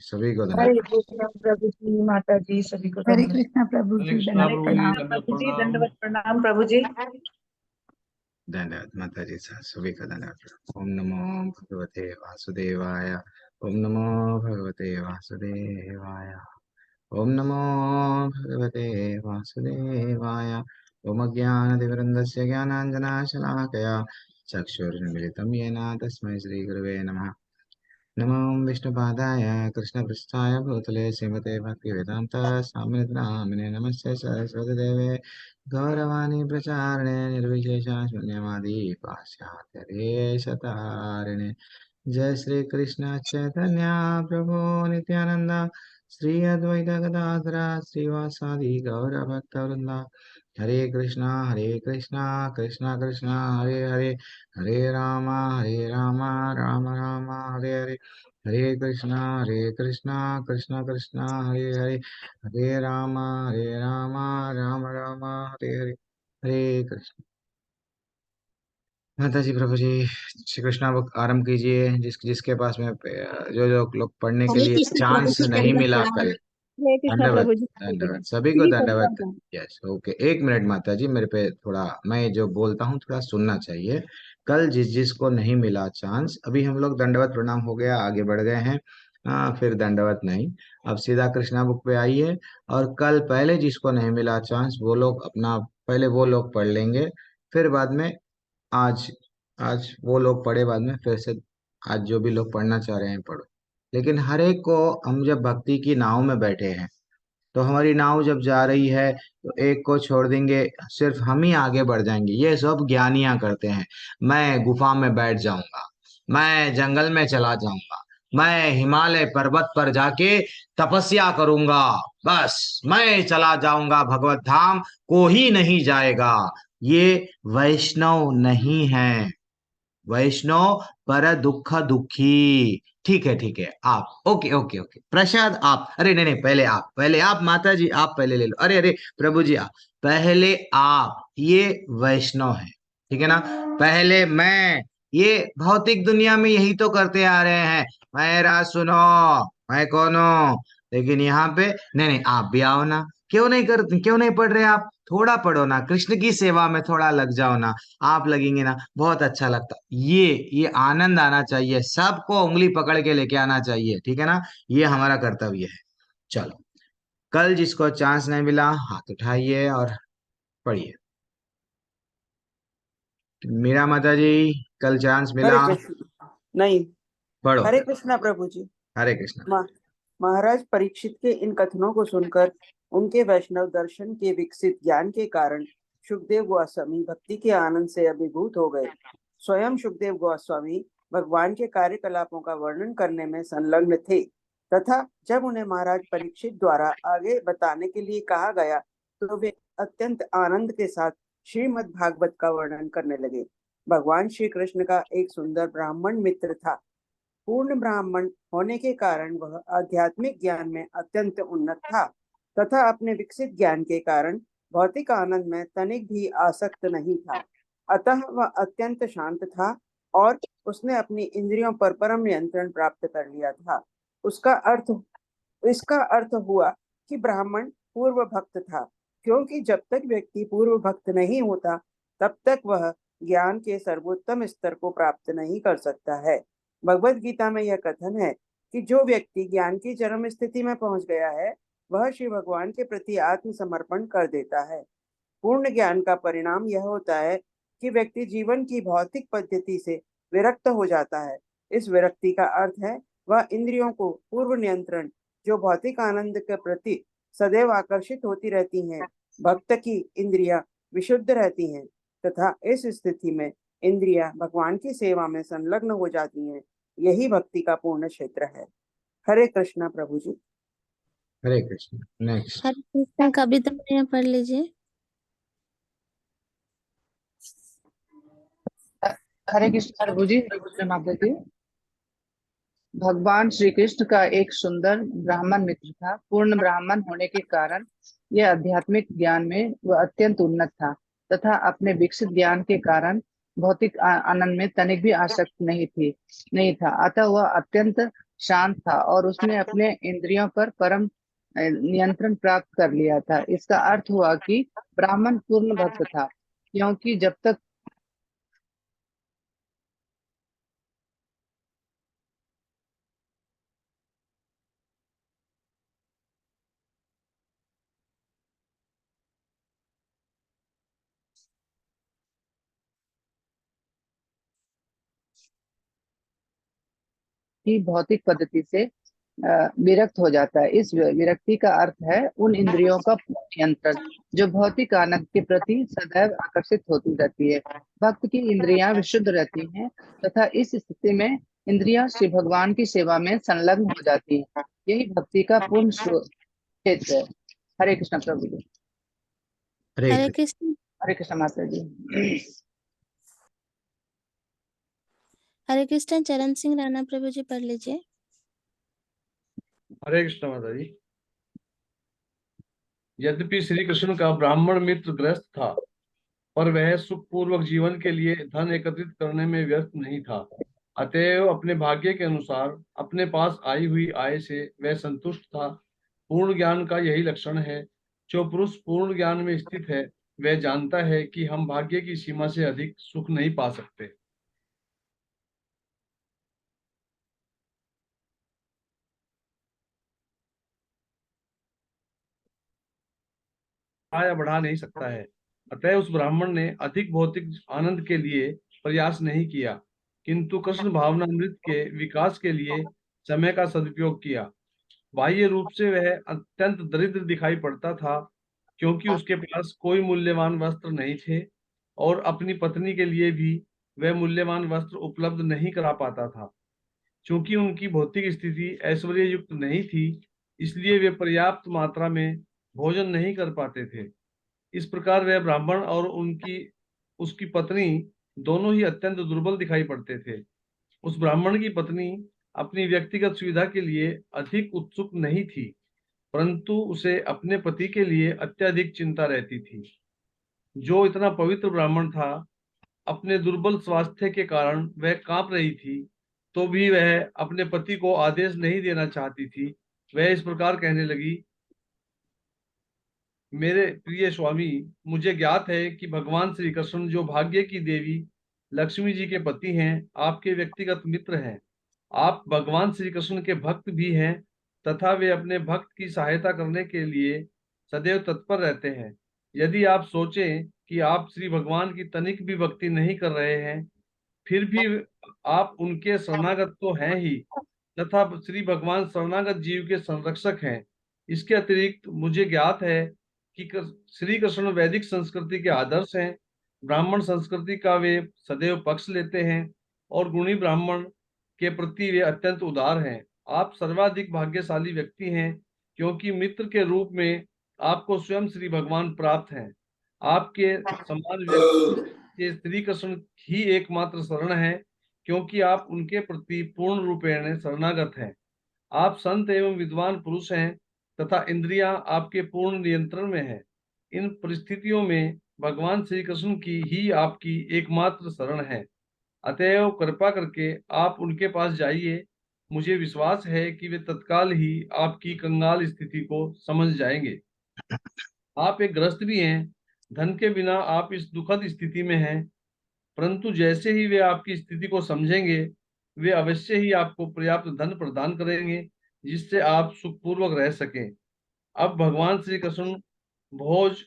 सभी को हरे धन्यवाद। कृष्णा प्रभु जी, माता जी, सभी को हरे धन्यवाद। कृष्णा प्रभु हरे जी, कृष्णा दंडवत प्रभु जी, प्रणाम। दंडवत प्रभु जी, प्रणाम। दंडवत प्रणाम प्रभु जी। धन्यवाद माता जी, सभी का धन्यवाद। ओम नमो भगवते वासुदेवाय। ओम नमो भगवते वासुदेवाय। ओम नमो भगवते वासुदेवाय। ओम अज्ञानतिमिरन्दस्य ज्ञानाञ्जनाशलाकया चक्षुर्मिलितं येन तस्मै श्रीगुरवे नमः। नमो विष्णुपादाय कृष्णपृष्ठाय भूतले श्रीमते भक्तिवेदान्त स्वामिनिधि नामिने नमस्ते सरस्वतीदेवे गौरवाणी प्रचारिणे निर्विशेषा शून्यवादी पाश्चात्यदेशतारिणे। जय श्री कृष्ण चैतन्य प्रभु नित्यानंद श्री अद्वैत गदाधर श्रीवासादि गौर भक्तवृंदा। हरे कृष्णा कृष्णा कृष्णा हरे हरे, हरे राम राम राम हरे हरे। हरे कृष्णा कृष्णा कृष्णा हरे हरे, हरे राम राम राम हरे हरे। हरे कृष्ण। माता जी, प्रभु जी, श्री कृष्णा बुक आरंभ कीजिए। जिसके पास में जो जो लोग पढ़ने के हरे लिए कृष्ण प्रभु चांस जी, नहीं दंडवत मिला प्रणाम। कल। हरे कृष्ण दंडवत प्रभु जी, हरे दंडवत कृष्ण सभी को जी, दंडवत। संपर्क। यस, ओके, एक मिनट माता जी, मेरे पे थोड़ा, मैं जो बोलता हूँ थोड़ा सुनना चाहिए। कल जिसको नहीं मिला चांस, अभी हम लोग दंडवत प्रणाम हो गया, आगे बढ़ गए हैं। फिर दंडवत नहीं, अब सीधा कृष्णा बुक पे आइए। और कल पहले जिसको नहीं मिला चांस वो लोग अपना, पहले वो लोग पढ़ लेंगे, फिर बाद में आज आज वो लोग पढ़े, बाद में फिर से आज जो भी लोग पढ़ना चाह रहे हैं पढ़ो। लेकिन हर एक को, हम जब भक्ति की नाव में बैठे हैं तो हमारी नाव जब जा रही है तो एक को छोड़ देंगे, सिर्फ हम ही आगे बढ़ जाएंगे। ये सब ज्ञानियां करते हैं। मैं गुफा में बैठ जाऊंगा, मैं जंगल में चला जाऊंगा, मैं हिमालय पर्वत पर जाके तपस्या करूंगा, बस मैं चला जाऊंगा भगवत धाम, कोई नहीं जाएगा। ये वैष्णव नहीं है। वैष्णव पर दुख दुखी। ठीक है, ठीक है, आप ओके ओके ओके, प्रसाद आप, अरे नहीं नहीं, पहले आप माता जी, आप पहले ले लो। अरे अरे प्रभु जी, आप पहले, आप ये वैष्णव है, ठीक है ना। पहले मैं, ये भौतिक दुनिया में यही तो करते आ रहे हैं, मेरा सुनो, मैं कौन हूं। लेकिन यहाँ पे नहीं नहीं, आप भी आओ ना। क्यों नहीं करते, क्यों नहीं पढ़ रहे आप? थोड़ा पढ़ो ना, कृष्ण की सेवा में थोड़ा लग जाओ ना। आप लगेंगे ना, बहुत अच्छा लगता। ये आनंद आना चाहिए, सबको उंगली पकड़ के लेके आना चाहिए, ठीक है ना। ये हमारा कर्तव्य है। चलो, कल जिसको चांस नहीं मिला हाथ उठाइए और पढ़िए। मीरा माता जी, कल चांस हरे मिला, कृष्ण। नहीं। पढ़ो। हरे कृष्णा प्रभु जी। हरे कृष्ण। मा- महाराज परीक्षित के इन कथनों को सुनकर उनके वैष्णव दर्शन के विकसित ज्ञान के कारण सुखदेव गोस्वामी भक्ति के आनंद से अभिभूत हो गए। स्वयं सुखदेव गोस्वामी भगवान के कार्यकलापों का वर्णन करने में संलग्न थे तथा जब उन्हें महाराज परीक्षित द्वारा आगे बताने के लिए कहा गया तो वे अत्यंत आनंद के साथ श्रीमद् भागवत का वर्णन करने लगे। भगवान श्री कृष्ण का एक सुंदर ब्राह्मण मित्र था। पूर्ण ब्राह्मण होने के कारण वह आध्यात्मिक ज्ञान में अत्यंत उन्नत था तथा अपने विकसित ज्ञान के कारण भौतिक आनंद में तनिक भी आसक्त नहीं था। अतः वह अत्यंत शांत था और उसने अपनी इंद्रियों पर परम नियंत्रण प्राप्त कर लिया था। उसका अर्थ इसका अर्थ हुआ कि ब्राह्मण पूर्व भक्त था, क्योंकि जब तक व्यक्ति पूर्व भक्त नहीं होता तब तक वह ज्ञान के सर्वोत्तम स्तर को प्राप्त नहीं कर सकता है। भगवत गीता में यह कथन है कि जो व्यक्ति ज्ञान की चरम स्थिति में पहुंच गया है वह श्री भगवान के प्रति आत्मसमर्पण कर देता है। पूर्ण ज्ञान का परिणाम यह होता है कि व्यक्ति जीवन की भौतिक पद्धति से विरक्त हो जाता है। इस विरक्ति का अर्थ है वह इंद्रियों को पूर्व नियंत्रण, जो भौतिक आनंद के प्रति सदैव आकर्षित होती रहती हैं। भक्त की इंद्रियां विशुद्ध रहती हैं तथा इस स्थिति में इंद्रियां भगवान की सेवा में संलग्न हो जाती हैं। यही भक्ति का पूर्ण क्षेत्र है। हरे कृष्णा प्रभु जी। हरे कृष्ण। नेक्स्ट। हरे कृष्ण कविता में पढ़ लीजिए। हरे कृष्ण प्रभु जी, हरे कृष्ण माता जी। भगवान श्री कृष्ण का एक सुंदर ब्राह्मण मित्र था। पूर्ण ब्राह्मण होने के कारण यह आध्यात्मिक ज्ञान में वह अत्यंत उन्नत था तथा अपने विकसित ज्ञान के कारण भौतिक आनंद में तनिक भी आसक्त नहीं था। अतः वह अत्यंत शांत था और उसने अपने इंद्रियों पर परम नियंत्रण प्राप्त कर लिया था। इसका अर्थ हुआ कि ब्राह्मण पूर्ण भक्त था, क्योंकि जब तक ही भौतिक पद्धति से विरक्त हो जाता है। इस विरक्ति का अर्थ है उन इंद्रियों का नियंत्रण जो भौतिक आनंद के प्रति सदैव आकर्षित होती रहती है। भक्त की इंद्रियां विशुद्ध रहती हैं तथा इस स्थिति में इंद्रियां श्री भगवान की सेवा में संलग्न हो जाती हैं। यही भक्ति का पूर्ण क्षेत्र है। हरे कृष्ण प्रभु जी। हरे हरे कृष्ण। कृष्ण। हरे कृष्ण माता जी। हरे कृष्ण। चरण सिंह राणा प्रभु जी पढ़ लीजिए। हरे कृष्ण माता जी। यद्यपि श्री कृष्ण का ब्राह्मण मित्र गृहस्थ था, पर वह सुखपूर्वक जीवन के लिए धन एकत्रित करने में व्यस्त नहीं था। अतएव अपने भाग्य के अनुसार अपने पास आई हुई आय से वह संतुष्ट था। पूर्ण ज्ञान का यही लक्षण है। जो पुरुष पूर्ण ज्ञान में स्थित है वह जानता है कि हम भाग्य की सीमा से अधिक सुख नहीं पा सकते। या बढ़ा नहीं सकता है। अतः उस ब्राह्मण ने अधिक भौतिक आनंद के लिए प्रयास नहीं किया, किंतु कृष्ण भावनामृत के विकास के लिए समय का सदुपयोग किया। बाह्य रूप से वह अत्यंत दरिद्र दिखाई पड़ता था, क्योंकि उसके पास कोई मूल्यवान वस्त्र नहीं थे और अपनी पत्नी के लिए भी वह मूल्यवान वस्त्र उपलब्ध नहीं करा पाता था। चूंकि उनकी भौतिक स्थिति ऐश्वर्य युक्त नहीं थी, इसलिए वे पर्याप्त मात्रा में भोजन नहीं कर पाते थे। इस प्रकार वह ब्राह्मण और उसकी पत्नी दोनों ही अत्यंत दुर्बल दिखाई पड़ते थे। उस ब्राह्मण की पत्नी अपनी व्यक्तिगत सुविधा के लिए अधिक उत्सुक नहीं थी, परंतु उसे अपने पति के लिए अत्यधिक चिंता रहती थी। जो इतना पवित्र ब्राह्मण था, अपने दुर्बल स्वास्थ्य के कारण वह कांप रही थी, तो भी वह अपने पति को आदेश नहीं देना चाहती थी। वह इस प्रकार कहने लगी, मेरे प्रिय स्वामी, मुझे ज्ञात है कि भगवान श्री कृष्ण जो भाग्य की देवी लक्ष्मी जी के पति हैं, आपके व्यक्तिगत मित्र हैं। आप भगवान श्री कृष्ण के भक्त भी हैं तथा वे अपने भक्त की सहायता करने के लिए सदैव तत्पर रहते हैं। यदि आप सोचें कि आप श्री भगवान की तनिक भी भक्ति नहीं कर रहे हैं, फिर भी आप उनके शरणागत तो हैं ही, तथा श्री भगवान शरणागत जीव के संरक्षक हैं। इसके अतिरिक्त मुझे ज्ञात है कि श्री कृष्ण वैदिक संस्कृति के आदर्श हैं। ब्राह्मण संस्कृति का वे सदैव पक्ष लेते हैं और गुणी ब्राह्मण के प्रति वे अत्यंत उदार हैं। आप सर्वाधिक भाग्यशाली व्यक्ति हैं, क्योंकि मित्र के रूप में आपको स्वयं श्री भगवान प्राप्त हैं। आपके समान व्यक्ति श्री कृष्ण ही एकमात्र शरण है, क्योंकि आप उनके प्रति पूर्ण रूपेण शरणागत हैं। आप संत एवं विद्वान पुरुष हैं तथा इंद्रियां आपके पूर्ण नियंत्रण में हैं। इन परिस्थितियों में भगवान श्री कृष्ण की ही आपकी एकमात्र शरण है। अतएव कृपा करके आप उनके पास जाइए। मुझे विश्वास है कि वे तत्काल ही आपकी कंगाल स्थिति को समझ जाएंगे। आप एक गृहस्थ भी हैं, धन के बिना आप इस दुखद स्थिति में हैं, परंतु जैसे ही वे आपकी स्थिति को समझेंगे, वे अवश्य ही आपको पर्याप्त धन प्रदान करेंगे, जिससे आप सुखपूर्वक रह सकें। अब भगवान श्री कृष्ण भोज,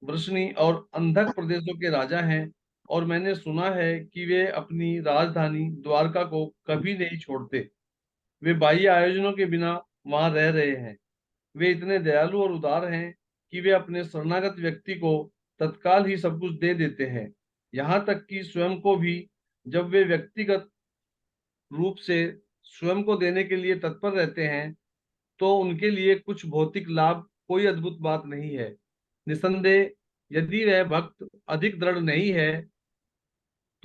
वृष्णि और अंधक प्रदेशों के राजा हैं, और मैंने सुना है कि वे अपनी राजधानी द्वारका को कभी नहीं छोड़ते। वे बाह्य आयोजनों के बिना वहां रह रहे हैं। वे इतने दयालु और उदार हैं कि वे अपने शरणागत व्यक्ति को तत्काल ही सब कुछ दे देते हैं, यहाँ तक कि स्वयं को भी। जब वे व्यक्तिगत रूप से स्वयं को देने के लिए तत्पर रहते हैं, तो उनके लिए कुछ भौतिक लाभ कोई अद्भुत बात नहीं है। निसंदेह यदि वह भक्त अधिक दृढ़ नहीं है,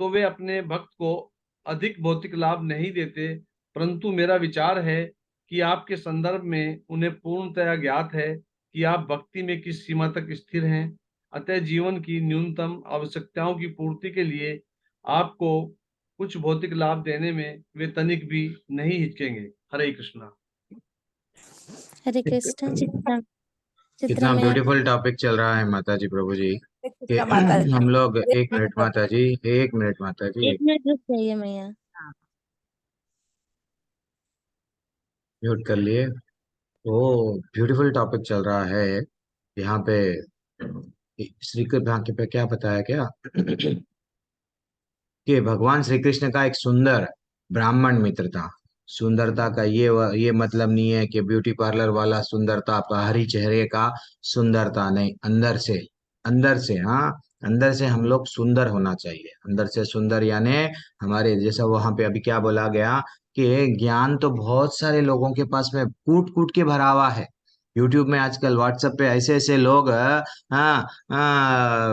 तो वे अपने भक्त को अधिक भौतिक लाभ नहीं देते, परंतु मेरा विचार है कि आपके संदर्भ में उन्हें पूर्णतया ज्ञात है कि आप भक्ति में किस सीमा तक स्थिर हैं। अतः जीवन की न्यूनतम आवश्यकताओं की पूर्ति के लिए आपको कुछ भौतिक लाभ देने में वे तनिक भी नहीं हिचकेंगे। हरे कृष्णा। हरे कृष्ण। चित्रा कितना मैया। ब्यूटीफुल टॉपिक चल रहा है माता जी, प्रभु जी कि कृष्णा माता जी। हम लोग, एक मिनट माता जी, एक मिनट माता जी, एक मिनट रुक जाइए मैया। म्यूट कर लिए। ओ, ब्यूटीफुल टॉपिक चल रहा है यहाँ पे। श्री कृष्ण पे क्या बताया क्या कि भगवान श्री कृष्ण का एक सुंदर ब्राह्मण मित्र था। सुंदरता का ये मतलब नहीं है कि ब्यूटी पार्लर वाला सुंदरता, बाहरी चेहरे का सुंदरता नहीं, अंदर से, अंदर से, हाँ, अंदर से हम लोग सुंदर होना चाहिए। अंदर से सुंदर यानी हमारे जैसा वहां पे अभी क्या बोला गया कि ज्ञान तो बहुत सारे लोगों के पास में कूट कूट के भरा हुआ है। यूट्यूब में आजकल, व्हाट्सएप पे ऐसे ऐसे लोग हाँ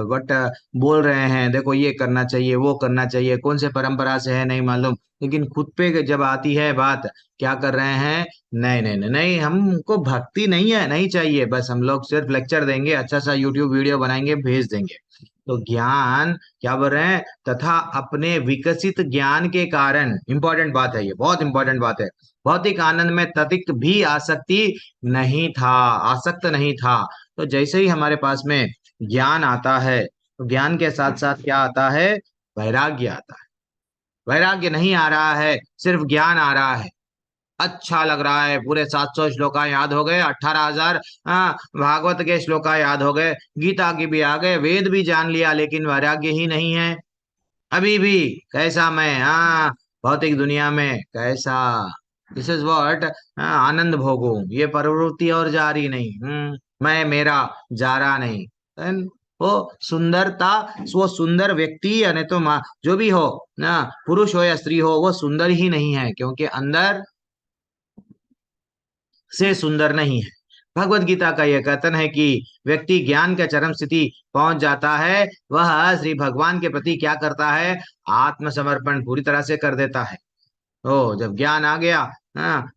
बट बोल रहे हैं, देखो ये करना चाहिए, वो करना चाहिए, कौन से परंपरा से है नहीं मालूम, लेकिन खुद पे जब आती है बात, क्या कर रहे हैं, नहीं नहीं नहीं नहीं, हमको भक्ति नहीं है, नहीं चाहिए, बस हम लोग सिर्फ लेक्चर देंगे, अच्छा सा यूट्यूब वीडियो बनाएंगे, भेज देंगे। तो ज्ञान क्या बोल रहे हैं, तथा अपने विकसित ज्ञान के कारण, इंपॉर्टेंट बात है, ये बहुत इंपॉर्टेंट बात है, भौतिक आनंद में ततिक भी आसक्ति नहीं था, आसक्त नहीं था। तो जैसे ही हमारे पास में ज्ञान आता है, तो ज्ञान के साथ साथ क्या आता है, वैराग्य आता है। वैराग्य नहीं आ रहा है, सिर्फ ज्ञान आ रहा है, अच्छा लग रहा है, पूरे 700 श्लोका याद हो गए, 18,000 भागवत के श्लोका याद हो गए, गीता की भी आ गए, वेद भी जान लिया, लेकिन वैराग्य ही नहीं है अभी भी। कैसा मैं, भौतिक दुनिया में कैसा, दिस इज व्हाट, आनंद भोगू, ये प्रवृत्ति और जारी नहीं, मैं मेरा जा रहा नहीं। Then वो सुंदरता, वो सुंदर व्यक्ति यानी तो जो भी हो ना, पुरुष हो या स्त्री हो, वो सुंदर ही नहीं है, क्योंकि अंदर से सुंदर नहीं है। भगवत गीता का यह कथन है कि व्यक्ति ज्ञान के चरम स्थिति पहुंच जाता है, वह श्री भगवान के प्रति क्या करता है, आत्मसमर्पण पूरी तरह से कर देता है। ओ, जब ज्ञान आ गया,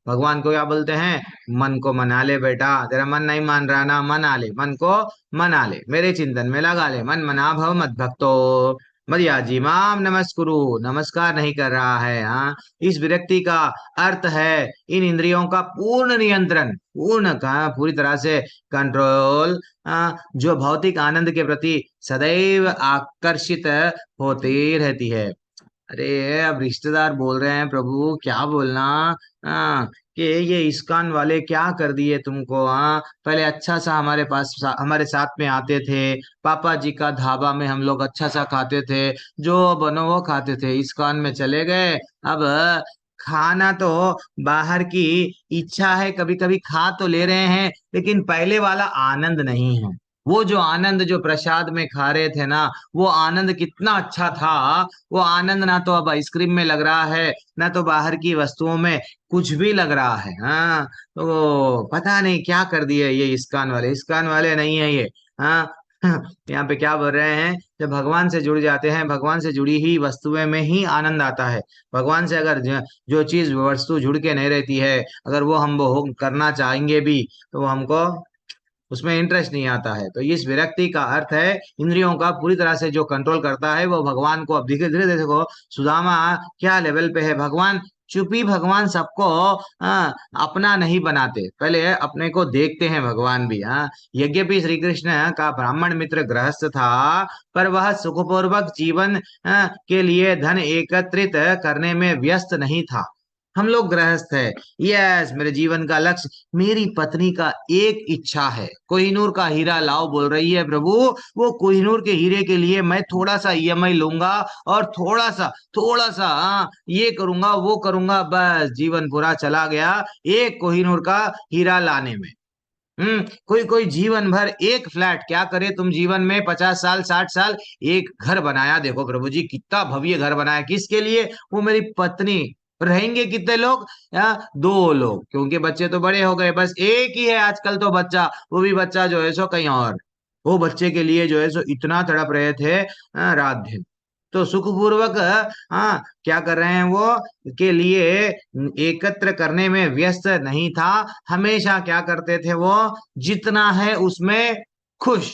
भगवान को क्या बोलते हैं, मन को मना ले बेटा, तेरा मन नहीं मान रहा ना, मना ले, मन को मना ले, मेरे चिंतन में लगा ले, मन मना भव मद भक्तो मर्याजी माम नमस्कुरु, नमस्कार नहीं कर रहा है। इस विरक्ति का अर्थ है इन इंद्रियों का पूर्ण नियंत्रण, पूर्ण का पूरी तरह से कंट्रोल, जो भौतिक आनंद के प्रति सदैव आकर्षित होती रहती है। अरे अब रिश्तेदार बोल रहे हैं, प्रभु क्या बोलना, कि ये इस्कॉन वाले क्या कर दिए तुमको, पहले अच्छा सा हमारे पास हमारे साथ में आते थे, पापा जी का ढाबा में हम लोग अच्छा सा खाते थे, जो बनो वो खाते थे, इस्कॉन में चले गए, अब खाना तो बाहर की इच्छा है, कभी कभी खा तो ले रहे हैं, लेकिन पहले वाला आनंद नहीं है। वो जो आनंद जो प्रसाद में खा रहे थे ना, वो आनंद कितना अच्छा था, वो आनंद ना तो अब आइसक्रीम में लग रहा है, ना तो बाहर की वस्तुओं में कुछ भी लग रहा है। तो पता नहीं क्या कर दिए ये इस्कॉन वाले, इस्कॉन वाले नहीं है ये। हाँ यहाँ पे क्या बोल रहे हैं, जब भगवान से जुड़ जाते हैं, भगवान से जुड़ी ही वस्तुएं में ही आनंद आता है। भगवान से अगर जो चीज वस्तु जुड़ के नहीं रहती है, अगर वो हम वो करना चाहेंगे भी, तो वो हमको उसमें इंटरेस्ट नहीं आता है। तो इस विरक्ति का अर्थ है इंद्रियों का पूरी तरह से जो कंट्रोल करता है वो भगवान को। अब धीरे धीरे देखो सुदामा क्या लेवल पे है, भगवान चुपी, भगवान सबको अपना नहीं बनाते, पहले अपने को देखते हैं भगवान भी। यद्यपि श्री कृष्ण का ब्राह्मण मित्र गृहस्थ था, पर वह सुखपूर्वक जीवन के लिए धन एकत्रित करने में व्यस्त नहीं था। हम लोग गृहस्थ है, यस, मेरे जीवन का लक्ष्य, मेरी पत्नी का एक इच्छा है, कोहिनूर का हीरा लाओ बोल रही है प्रभु, वो कोहिनूर के हीरे के लिए मैं थोड़ा सा ईएमआई लूंगा और थोड़ा सा ये करूंगा वो करूंगा, बस जीवन पूरा चला गया एक कोहिनूर का हीरा लाने में। कोई कोई जीवन भर एक फ्लैट, क्या करे तुम जीवन में 50 साल 60 साल, एक घर बनाया, देखो प्रभु जी कितना भव्य घर बनाया, किसके लिए, वो मेरी पत्नी। रहेंगे कितने लोग, या 2 लोग, क्योंकि बच्चे तो बड़े हो गए, बस एक ही है आजकल तो बच्चा, वो भी बच्चा जो है सो कहीं और, वो बच्चे के लिए जो है सो इतना तड़प रहे थे रात दिन। तो सुखपूर्वक क्या कर रहे हैं, वो के लिए एकत्र करने में व्यस्त नहीं था, हमेशा क्या करते थे वो, जितना है उसमें खुश।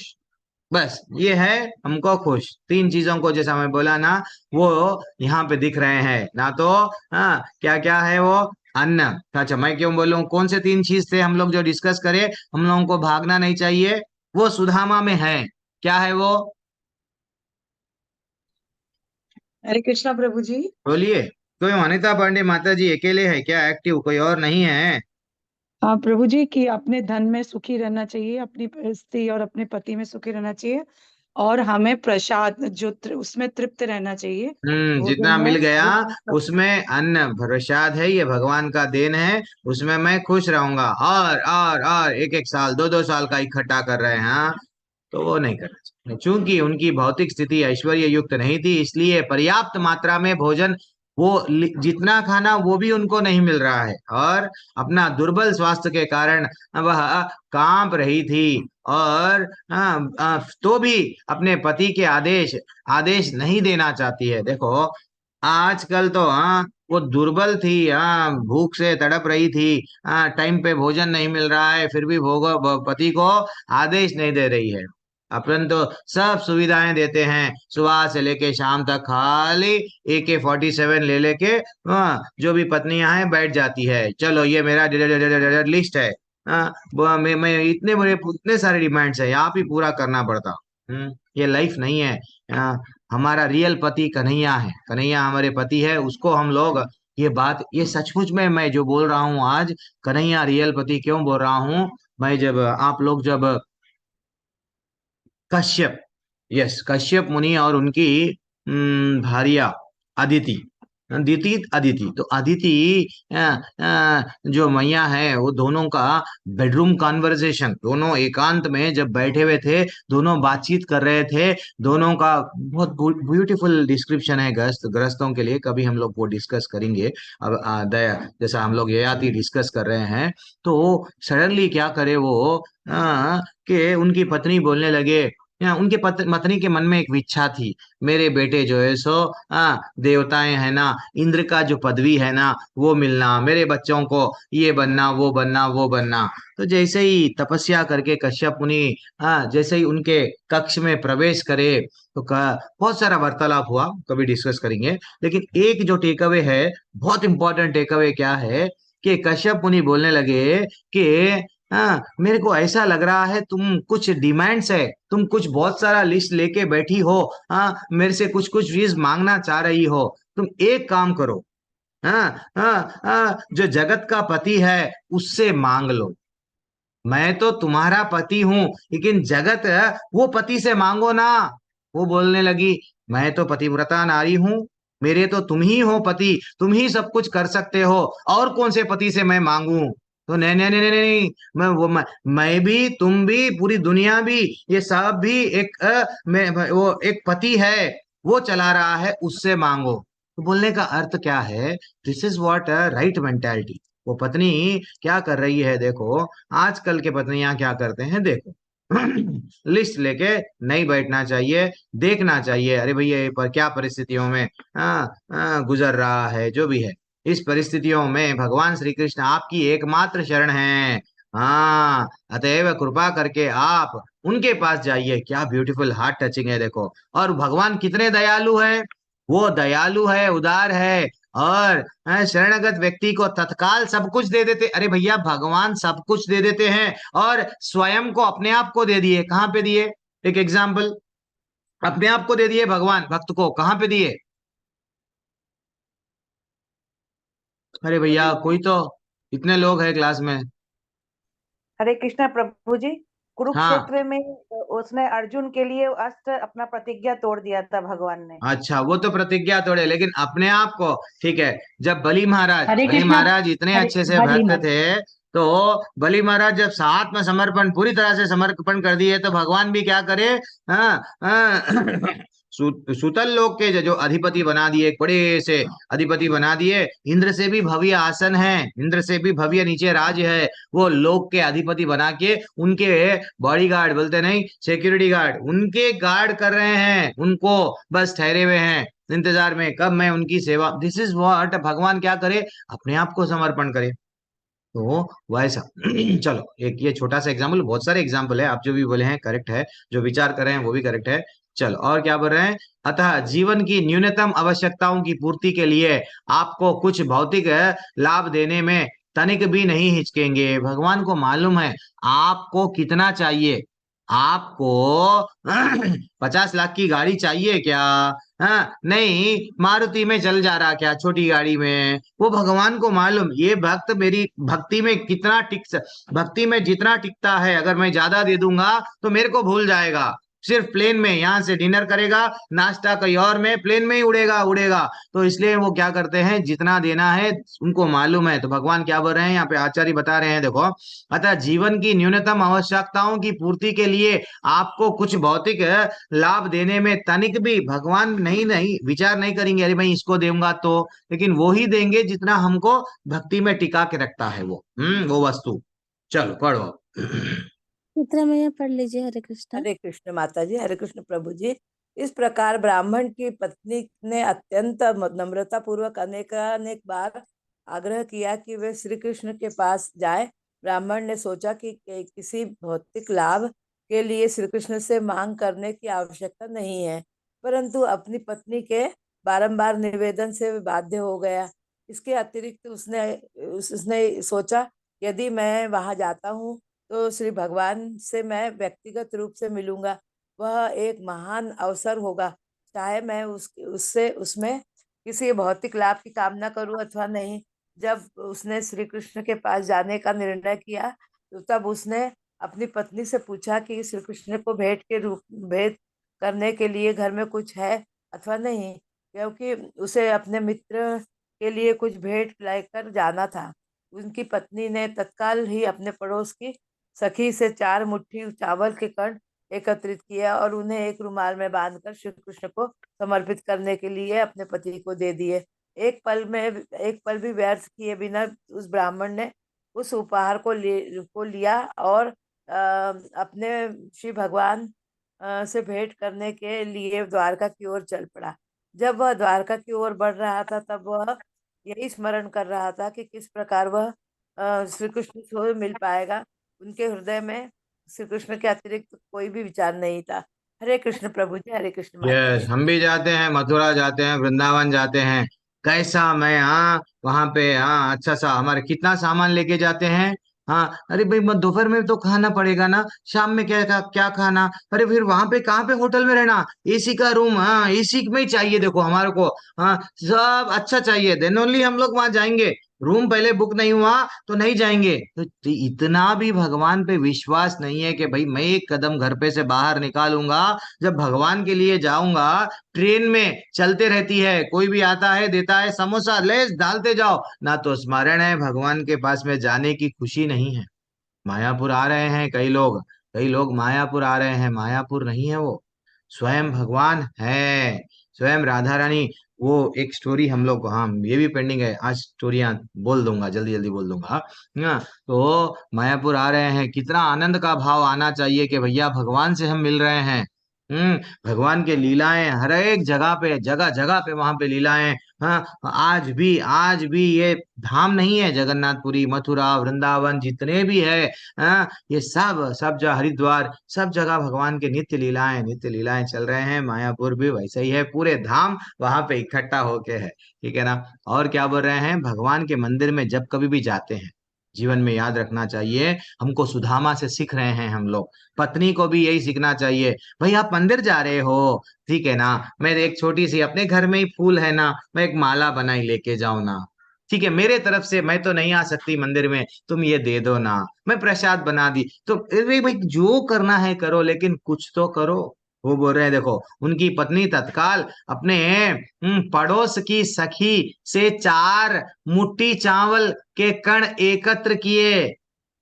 बस ये है हमको खुश। 3 चीजों को जैसा मैं बोला ना, वो यहाँ पे दिख रहे हैं ना। तो हाँ, क्या क्या है वो? अन्न। अच्छा, मैं क्यों बोलूं? कौन से 3 चीज थे हम लोग जो डिस्कस करे? हम लोगों को भागना नहीं चाहिए, वो सुधामा में है। क्या है वो? हरे कृष्णा प्रभु जी। बोलिए। कोई वनिता पांडे माता जी अकेले है क्या एक्टिव? कोई और नहीं है? हाँ प्रभु जी, कि अपने धन में सुखी रहना चाहिए, अपनी स्त्री और अपने पति में सुखी रहना चाहिए, और हमें प्रसाद जो उसमें तृप्त रहना चाहिए, भोजन जितना में मिल गया सब। उसमें अन्न प्रसाद है, ये भगवान का देन है, उसमें मैं खुश रहूंगा। और 1-1 साल 2-2 साल का इकट्ठा कर रहे हैं, हाँ, तो वो नहीं करना चाहिए। चूंकि उनकी भौतिक स्थिति ऐश्वर्य युक्त नहीं थी, इसलिए पर्याप्त मात्रा में भोजन, वो जितना खाना वो भी उनको नहीं मिल रहा है, और अपना दुर्बल स्वास्थ्य के कारण वह कांप रही थी। और तो भी अपने पति के आदेश आदेश नहीं देना चाहती है। देखो, आजकल तो हाँ, वो दुर्बल थी, हाँ, भूख से तड़प रही थी, हाँ, टाइम पे भोजन नहीं मिल रहा है, फिर भी पति को आदेश नहीं दे रही है। अपन तो सब सुविधाएं देते हैं, सुबह से लेके शाम तक खाली AK-47 ले लेके, हाँ, जो भी पत्नियां हैं बैठ जाती है, चलो ये मेरा लिस्ट है। हाँ, मैं इतने सारे डिमांड्स है, आप ही पूरा करना पड़ता। ये लाइफ नहीं है। हाँ, हमारा रियल पति कन्हैया है, कन्हैया हमारे पति है, उसको हम लोग, ये सचमुच में मैं जो बोल रहा हूँ आज, कन्हैया रियल पति क्यों बोल रहा हूँ? मैं जब आप लोग जब कश्यप, यस, कश्यप मुनि और उनकी भार्या अदिति, अदिति तो अदिति, जो मैया है, वो दोनों का बेडरूम कॉन्वर्सेशन, दोनों एकांत में जब बैठे हुए थे, दोनों बातचीत कर रहे थे, दोनों का बहुत ब्यूटीफुल डिस्क्रिप्शन है ग्रस्तों के लिए, कभी हम लोग वो डिस्कस करेंगे। अब दया जैसा हम लोग ययाति डिस्कस कर रहे हैं, तो सडनली क्या करे वो, कि उनकी पत्नी बोलने लगे, उनके पत्नी के मन में एक इच्छा थी, मेरे बेटे जो है सो, देवताएं है ना, इंद्र का जो पदवी है ना, वो मिलना, मेरे बच्चों को ये बनना, वो बनना, वो बनना। तो जैसे ही तपस्या करके कश्यप मुनि, जैसे ही उनके कक्ष में प्रवेश करे, तो बहुत सारा वार्तालाप हुआ, कभी डिस्कस करेंगे। लेकिन एक जो टेक अवे है, बहुत इंपॉर्टेंट टेक अवे क्या है, कि कश्यप मुनि बोलने लगे कि मेरे को ऐसा लग रहा है तुम कुछ डिमांड्स है, तुम कुछ बहुत सारा लिस्ट लेके बैठी हो, मेरे से कुछ कुछ चीज मांगना चाह रही हो। तुम एक काम करो, जो जगत का पति है उससे मांग लो। मैं तो तुम्हारा पति हूं, लेकिन जगत, वो पति से मांगो ना। वो बोलने लगी, मैं तो पतिव्रता नारी हूं, मेरे तो तुम ही हो पति, तुम ही सब कुछ कर सकते हो, और कौन से पति से मैं मांगू? तो नहीं नहीं नहीं नहीं नहीं, मैं भी, तुम भी, पूरी दुनिया भी, ये सब भी एक वो एक पति है, वो चला रहा है, उससे मांगो। तो बोलने का अर्थ क्या है? This is what right mentality. वो पत्नी क्या कर रही है, देखो, आजकल के पत्नियां क्या करते हैं, देखो, लिस्ट लेके नहीं बैठना चाहिए, देखना चाहिए, अरे भैया ये पर क्या परिस्थितियों में गुजर रहा है, जो भी है, इस परिस्थितियों में भगवान श्री कृष्ण आपकी एकमात्र शरण है। हाँ, अतएव कृपा करके आप उनके पास जाइए। क्या ब्यूटीफुल हार्ट टचिंग है, देखो। और भगवान कितने दयालु है, वो दयालु है, उदार है, और शरणागत व्यक्ति को तत्काल सब कुछ दे देते। अरे भैया, भगवान सब कुछ दे देते हैं, और स्वयं को, अपने आप को दे दिए। कहाँ पे दिए? एक एग्जाम्पल, अपने आप को दे दिए भगवान भक्त को, कहाँ पे दिए? अरे भैया, कोई तो, इतने लोग हैं क्लास में। हरे कृष्णा प्रभु जी। हाँ, कुरुक्षेत्र में उसने अर्जुन के लिए अस्त्र अपना प्रतिज्ञा तोड़ दिया था भगवान ने। अच्छा, वो तो प्रतिज्ञा तोड़े, लेकिन अपने आप को, ठीक है, जब हरे बलि कृष्णा। महाराज इतने हरे अच्छे से बली भक्त मत। थे, तो बलि महाराज जब आत्मसमर्पण, पूरी तरह से समर्पण कर दिए, तो भगवान भी क्या करे, हाँ, सुतल लोक के जो अधिपति बना दिए, एक बड़े से अधिपति बना दिए। इंद्र से भी भव्य आसन है, इंद्र से भी भव्य नीचे राज है, वो लोक के अधिपति बना के उनके बॉडीगार्ड, बोलते नहीं, सिक्योरिटी गार्ड, उनके गार्ड कर रहे हैं, उनको बस ठहरे हुए हैं इंतजार में, कब मैं उनकी सेवा। दिस इज व्हाट भगवान क्या करे, अपने आप को समर्पण करे। तो वैसा चलो, एक ये छोटा सा एग्जाम्पल, बहुत सारे एग्जाम्पल है, आप जो भी बोले हैं करेक्ट है, जो विचार कर रहे हैं वो भी करेक्ट है। चलो और क्या बोल रहे हैं, अतः जीवन की न्यूनतम आवश्यकताओं की पूर्ति के लिए आपको कुछ भौतिक लाभ देने में तनिक भी नहीं हिचकेंगे। भगवान को मालूम है आपको कितना चाहिए। आपको 50 लाख की गाड़ी चाहिए क्या? हाँ नहीं, मारुति में चल जा रहा क्या, छोटी गाड़ी में? वो भगवान को मालूम ये भक्त मेरी भक्ति में कितना भक्ति में जितना टिकता है, अगर मैं ज्यादा दे दूंगा तो मेरे को भूल जाएगा। सिर्फ प्लेन में यहाँ से डिनर करेगा, नाश्ता कहीं और में, प्लेन में ही उड़ेगा उड़ेगा। तो इसलिए वो क्या करते हैं, जितना देना है उनको मालूम है। तो भगवान क्या बोल रहे हैं यहाँ पे, आचार्य बता रहे हैं, देखो, अतः जीवन की न्यूनतम आवश्यकताओं की पूर्ति के लिए आपको कुछ भौतिक लाभ देने में तनिक भी, भगवान नहीं नहीं विचार नहीं करेंगे अरे मैं इसको दूंगा तो, लेकिन वो ही देंगे जितना हमको भक्ति में टिका के रखता है वो वस्तु। चलो पढ़ो। चित्रा मैया पढ़ लीजिए। हरे कृष्ण। हरे कृष्ण माता जी, हरे कृष्ण प्रभु जी। इस प्रकार ब्राह्मण की पत्नी ने अत्यंत नम्रता पूर्वक अनेक बार आग्रह किया कि वे श्री कृष्ण के पास जाए। ब्राह्मण ने सोचा कि किसी भौतिक लाभ के लिए श्री कृष्ण से मांग करने की आवश्यकता नहीं है, परंतु अपनी पत्नी के बारंबार निवेदन से बाध्य हो गया। इसके अतिरिक्त उसने सोचा, यदि मैं वहां जाता हूँ तो श्री भगवान से मैं व्यक्तिगत रूप से मिलूंगा, वह एक महान अवसर होगा, चाहे मैं उसमें किसी भौतिक लाभ की कामना करूं अथवा नहीं। जब उसने श्री कृष्ण के पास जाने का निर्णय किया तो तब उसने अपनी पत्नी से पूछा कि श्री कृष्ण को भेंट करने के लिए घर में कुछ है अथवा नहीं, क्योंकि उसे अपने मित्र के लिए कुछ भेंट लेकर जाना था। उनकी पत्नी ने तत्काल ही अपने पड़ोस की सखी से 4 मुट्ठी चावल के कण एकत्रित किया और उन्हें एक रुमाल में बांधकर श्री कृष्ण को समर्पित करने के लिए अपने पति को दे दिए। एक पल भी व्यर्थ किए बिना उस ब्राह्मण ने उस उपहार को लिया और अपने श्री भगवान से भेंट करने के लिए द्वारका की ओर चल पड़ा। जब वह द्वारका की ओर बढ़ रहा था तब वह यही स्मरण कर रहा था कि किस प्रकार वह श्री कृष्ण से मिल पाएगा। उनके हृदय में श्री कृष्ण के अतिरिक्त कोई भी विचार नहीं था। हरे कृष्ण प्रभु जी, हरे कृष्ण माता यस, जी। हम भी जाते हैं, मथुरा जाते हैं, वृंदावन जाते हैं। कैसा मैं, हाँ वहां पे, हाँ अच्छा सा हमारे कितना सामान लेके जाते हैं। हाँ अरे भाई दोपहर में तो खाना पड़ेगा ना, शाम में क्या खाना, अरे फिर वहां पे कहाँ पे होटल में रहना, एसी का रूम, हाँ एसी में ही चाहिए देखो हमारे को। हाँ सब अच्छा चाहिए, देन ओनली हम लोग वहां जाएंगे। रूम पहले बुक नहीं हुआ तो नहीं जाएंगे। तो इतना भी भगवान पे विश्वास नहीं है कि भाई मैं एक कदम घर पे से बाहर निकालूंगा, जब भगवान के लिए जाऊंगा। ट्रेन में चलते रहती है, कोई भी आता है देता है समोसा, ले डालते जाओ ना, तो स्मरण है भगवान के पास में जाने की खुशी नहीं है। मायापुर आ रहे हैं कई लोग मायापुर आ रहे हैं, मायापुर नहीं है वो, स्वयं भगवान है, स्वयं राधा रानी। वो एक स्टोरी हम लोग, हाँ ये भी पेंडिंग है, आज स्टोरियां बोल दूंगा, जल्दी जल्दी बोल दूंगा। हाँ तो मायापुर आ रहे हैं, कितना आनंद का भाव आना चाहिए कि भैया भगवान से हम मिल रहे हैं। भगवान के लीलाएं हर एक जगह पे, जगह जगह पे वहां पे लीलाएं। हाँ आज भी ये धाम नहीं है, जगन्नाथपुरी, मथुरा, वृंदावन जितने भी है, हाँ ये सब जगह, हरिद्वार, सब जगह भगवान के नित्य लीलाएं चल रहे हैं। मायापुर भी वैसे ही है, पूरे धाम वहां पे इकट्ठा होके है, ठीक है ना। और क्या बोल रहे हैं, भगवान के मंदिर में जब कभी भी जाते हैं, जीवन में याद रखना चाहिए, हमको सुदामा से सीख रहे हैं हम लोग, पत्नी को भी यही सीखना चाहिए। भाई आप मंदिर जा रहे हो, ठीक है ना, मैं एक छोटी सी अपने घर में ही फूल है ना, मैं एक माला बनाई लेके जाऊं ना, ठीक है, मेरे तरफ से मैं तो नहीं आ सकती मंदिर में, तुम ये दे दो ना, मैं प्रसाद बना दी तो, अरे भाई जो करना है करो, लेकिन कुछ तो करो। वो बोल रहे हैं, देखो उनकी पत्नी तत्काल अपने पड़ोस की सखी से 4 मुट्ठी चावल के कण एकत्र किए,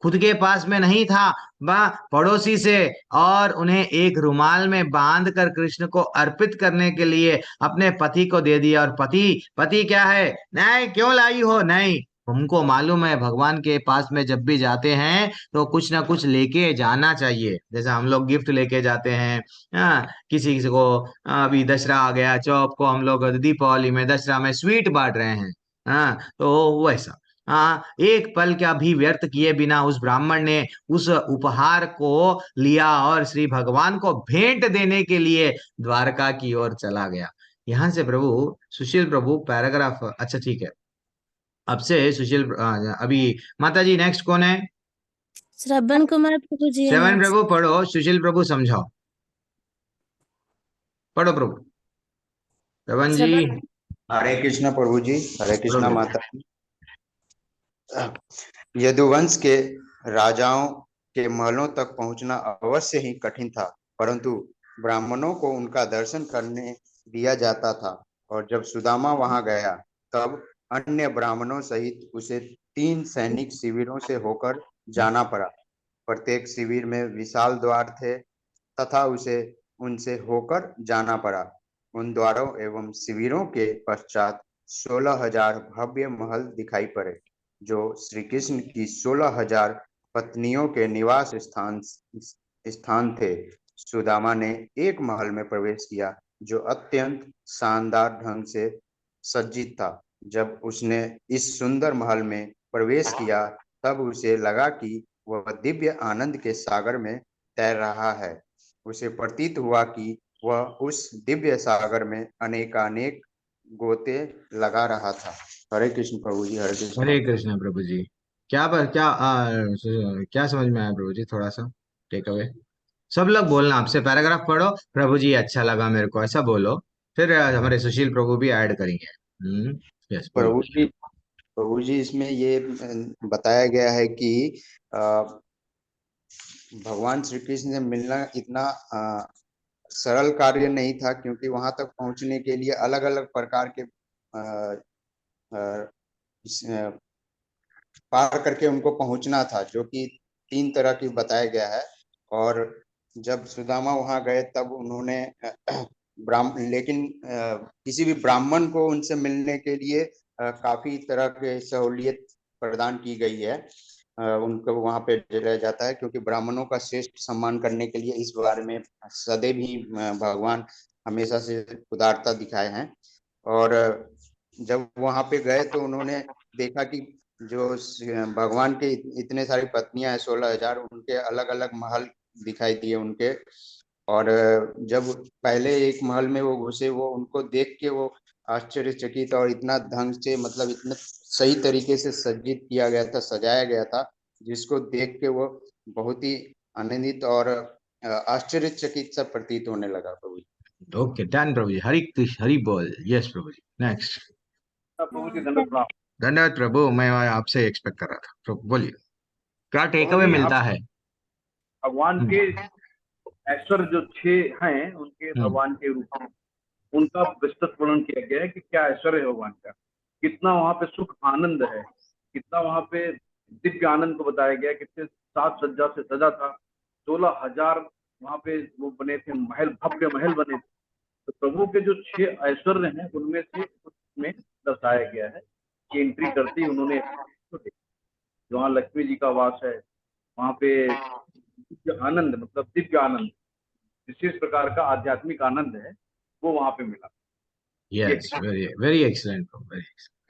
खुद के पास में नहीं था, वह पड़ोसी से, और उन्हें एक रुमाल में बांध कर कृष्ण को अर्पित करने के लिए अपने पति को दे दिया। और पति पति क्या है, नहीं क्यों लाई हो, नहीं हमको मालूम है भगवान के पास में जब भी जाते हैं तो कुछ ना कुछ लेके जाना चाहिए, जैसे हम लोग गिफ्ट लेके जाते हैं। हाँ किसी किसी को, अभी दशहरा आ गया, चौथ को हम लोग दीपावली में, दशहरा में स्वीट बांट रहे हैं। हाँ तो वैसा, हाँ, एक पल का भी व्यर्थ किए बिना उस ब्राह्मण ने उस उपहार को लिया और श्री भगवान को भेंट देने के लिए द्वारका की ओर चला गया। यहां से प्रभु, सुशील प्रभु पैराग्राफ, अच्छा ठीक है, अब से सुशील अभी माता जी नेक्स्ट कौन है? श्रवण कुमार प्रभु जी है श्रवण नेक्स्ट। प्रभु पढ़ो, सुशील प्रभु समझाओ, पढ़ो प्रभु, श्रवण जी श्रवण हरे कृष्णा प्रभु जी, हरे कृष्णा प्रभु। माता जी। यदुवंश के राजाओं के महलों तक पहुंचना अवश्य ही कठिन था, परंतु ब्राह्मणों को उनका दर्शन करने दिया जाता था। और जब सुदामा वहां गया तब अन्य ब्राह्मणों सहित उसे 3 सैनिक शिविरों से होकर जाना पड़ा। प्रत्येक शिविर में विशाल द्वार थे तथा उसे उनसे होकर जाना पड़ा। उन द्वारों एवं शिविरों के पश्चात 16,000 भव्य महल दिखाई पड़े, जो श्री कृष्ण की 16,000 पत्नियों के निवास स्थान थे। सुदामा ने एक महल में प्रवेश किया जो अत्यंत शानदार ढंग से सज्जित था। जब उसने इस सुंदर महल में प्रवेश किया तब उसे लगा कि वह दिव्य आनंद के सागर में तैर रहा है। उसे प्रतीत हुआ कि वह उस दिव्य सागर में अनेकानेक गोते लगा रहा था। हरे कृष्ण प्रभु जी, हरे कृष्ण। हरे कृष्ण प्रभु जी। क्या समझ में आया प्रभु जी, थोड़ा सा टेक अवे। सब लोग बोलना, आपसे पैराग्राफ पढ़ो, प्रभु जी अच्छा लगा मेरे को ऐसा बोलो, फिर हमारे सुशील प्रभु भी ऐड करेंगे। यस बोलो। प्रभु जी इसमें ये बताया गया है कि भगवान श्री कृष्ण से मिलना इतना सरल कार्य नहीं था, क्योंकि वहां तक पहुंचने के लिए अलग अलग प्रकार के पार करके उनको पहुंचना था, जो कि 3 तरह की बताया गया है। और जब सुदामा वहां गए तब उन्होंने लेकिन किसी भी ब्राह्मण को उनसे मिलने के लिए काफी तरह के सहूलियत प्रदान की गई है। उनको वहां पे रह जाता है, क्योंकि ब्राह्मणों का श्रेष्ठ सम्मान करने के लिए इस बारे में सदैव ही भगवान हमेशा से उदारता दिखाए हैं। और जब वहां पे गए तो उन्होंने देखा कि जो भगवान के इतने सारी पत्नियां हैं 16,000, उनके अलग अलग महल दिखाई दिए उनके। और जब पहले एक महल में वो घुसे, वो उनको देख के वो आश्चर्यचकित, और इतना ढंग से, मतलब इतना सही तरीके से सज्जित किया गया था, सजाया गया था, जिसको देख के वो बहुत ही आनंदित और आश्चर्यचकित सा प्रतीत होने लगा प्रभु। ओके डन प्रभु जी, हरि कृष्ण हरि बोल। यस प्रभु जी नेक्स्ट। प्रभु जी दंडवत प्रणाम। धन्यवाद प्रभु, मैं आपसे एक्सपेक्ट कर रहा था। प्रभु बोलिए, क्या टेक प्रभु अवे जी, मिलता है? भगवान के ऐश्वर्य जो 6 हैं, उनके भगवान के रूप में उनका विस्तृत वर्णन किया गया है कि क्या ऐश्वर्य है भगवान का, कितना वहां पे सुख आनंद है, कितना वहां पे दिव्य आनंद को बताया गया, कितने साज सज्जा से सजा था। 16,000 वहां पे वो बने थे महल, भव्य महल बने थे। तो प्रभु के जो 6 ऐश्वर्य हैं उनमें से उसमें दर्शाया गया है कि एंट्री करते ही उन्होंने जहाँ लक्ष्मी जी का वास है वहां पे दिव्य आनंद, मतलब दिव्य आनंद, विशेष प्रकार का आध्यात्मिक आनंद है, वो वहां पे मिला। Yes, very very excellent Prabhu,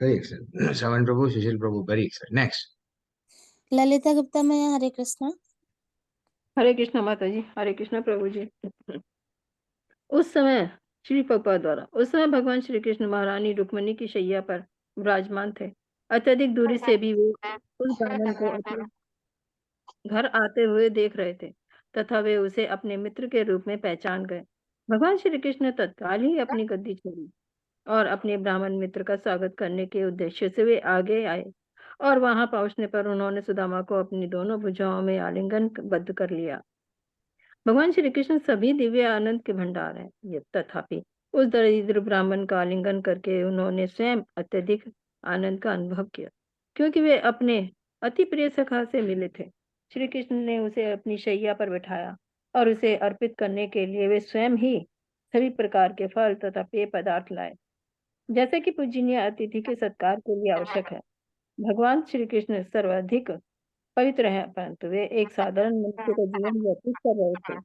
very excellent. Shravan Prabhu, Sushil Prabhu, very excellent. Next. Lalita Gupta मैया, हरे कृष्णा। हरे कृष्णा माता जी, हरे कृष्णा प्रभु जी। उस समय भगवान श्री कृष्ण महारानी रुक्मिणी की शैया पर विराजमान थे। अत्यधिक दूरी से भी वे उस ब्राह्मण को अपने घर आते हुए देख रहे थे तथा वे उसे अपने मित्र के रूप में पहचान गए। भगवान श्री कृष्ण ने तत्काल ही अपनी गद्दी छोड़ी और अपने ब्राह्मण मित्र का स्वागत करने के उद्देश्य से वे आगे आए और वहां पहुंचने पर उन्होंने सुदामा को अपनी दोनों भुजाओं में आलिंगन बद्ध कर लिया। भगवान श्री कृष्ण सभी दिव्य आनंद के भंडार हैं, तथापि उस दरिद्र ब्राह्मण का आलिंगन करके उन्होंने स्वयं अत्यधिक आनंद का अनुभव किया, क्योंकि वे अपने अति प्रिय सखा से मिले थे। श्री कृष्ण ने उसे अपनी शैया पर बैठाया और उसे अर्पित करने के लिए वे स्वयं ही सभी प्रकार के फल तथा पेय पदार्थ लाए, जैसे कि पूजनीय अतिथि के सत्कार के लिए आवश्यक है। भगवान श्री कृष्ण सर्वाधिक पवित्र है, परंतु वे एक साधारण मनुष्य का जीवन व्यतीत कर रहे थे।